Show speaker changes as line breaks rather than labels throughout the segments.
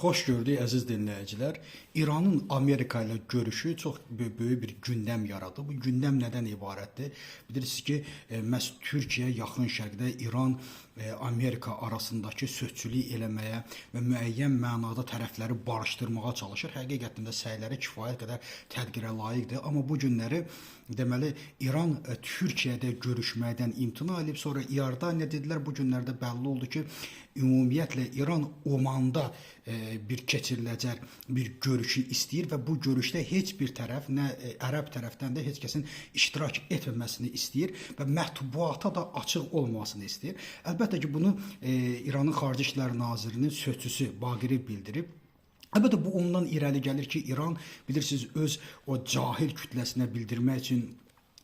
Xoş gördük əziz dinləyicilər. İranın Amerika ilə görüşü çox böyük bir gündəm yaradı. Bu gündəm nədən ibarətdir? Bilirsiniz ki, məhz Türkiyə yaxın şərqdə İran Amerika arasındakı sözçülük eləməyə və müəyyən mənada tərəfləri barışdırmağa çalışır. Həqiqətən də səyləri kifayət qədər tədbirə layiqdir. Amma bu günləri deməli İran Türkiyədə görüşməkdən imtina edib, sonra İordaniya dedilər. Bu günlərdə bəlli oldu ki, ümumiyyətlə İran Omanda bir keçiriləcək bir görüşü istəyir və bu görüşdə heç bir tərəf, nə ərəb tərəfdən də heç kəsin iştirak etməməsini istəyir və mətbuata da açıq olmasını istəyir. Əlbəttə ki, bunu İranın Xarici İşlər Nazirinin sözçüsü Baqiri bildirib. Əlbəttə bu ondan irəli gəlir ki, İran bilirsiniz öz o cahil kütləsinə bildirmək üçün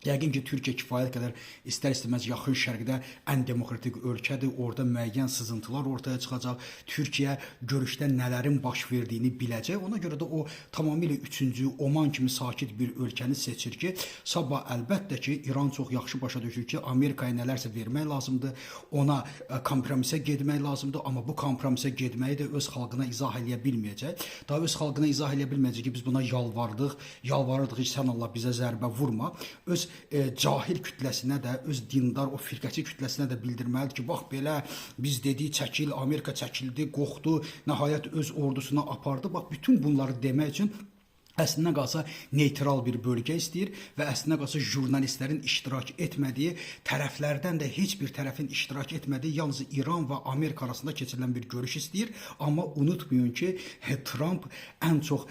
yəqin ki, Türkiyə kifayət qədər istər-istəməz yaxın şərqdə ən demokratik ölkədir. Orada müəyyən sızıntılar ortaya çıxacaq. Türkiyə görüşdə nələrin baş verdiyini biləcək. Ona görə də o tamamilə üçüncü Oman kimi sakit bir ölkəni seçir ki, sabah əlbəttə ki, İran çox yaxşı başa düşür ki, Amerikaya nələrsə vermək lazımdır. Ona kompromisə getmək lazımdır. Amma bu kompromisə getməyi də öz xalqına izah eləyə bilməyəcək. Daha öz xalqına izah eləyə bilməyəcək ki, biz buna yalvardıq ki, sən Allah bizə zərbə vurma. Öz cahil kütləsinə də, öz dindar o firqəçi kütləsinə də bildirməlidir ki, bax belə biz dedik çəkil, Amerika çəkildi, qorxdu, nəhayət öz ordusuna apardı. Bax bütün bunları demək üçün əslində qalsa neytral bir bölgə istəyir və əslində qalsa jurnalistlərin iştirak etmədiyi, tərəflərdən də heç bir tərəfin iştirak etmədiyi yalnız İran və Amerika arasında keçirilən bir görüş istəyir. Amma unutmayın ki, Trump ən çox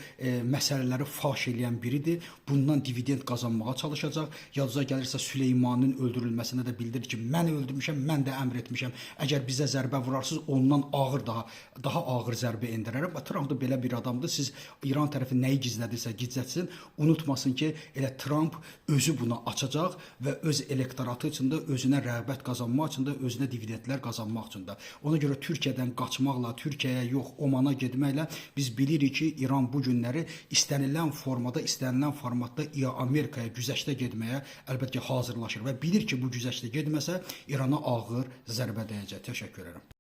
məsələləri faş eləyən biridir. Bundan dividend qazanmağa çalışacaq. Yadınıza gəlirsə Süleymanın öldürülməsinə də bildirir ki, mən öldürmüşəm, mən də əmr etmişəm. Əgər bizə zərbə vurarsınız, ondan ağır daha ağır zərbə endirərəm. Trump da belə bir adamdır. Siz İran tərəfi nəyi gizlədirsə gizlətsin, unutmasın ki, elə Trump özü buna açacaq və öz elektoratı üçün də özünə rəğbət qazanmaq üçün də, özünə dividendlər qazanmaq üçün də. Ona görə Türkiyədən qaçmaqla, Türkiyəyə yox, Omana getməklə biz bilirik ki, İran bu günləri istənilən formada, istənilən formatda Amerikaya güzəştə getməyə əlbəttə ki, hazırlaşır və bilir ki, bu güzəştə getməsə İrana ağır zərbə dəyəcək. Təşəkkür edirəm.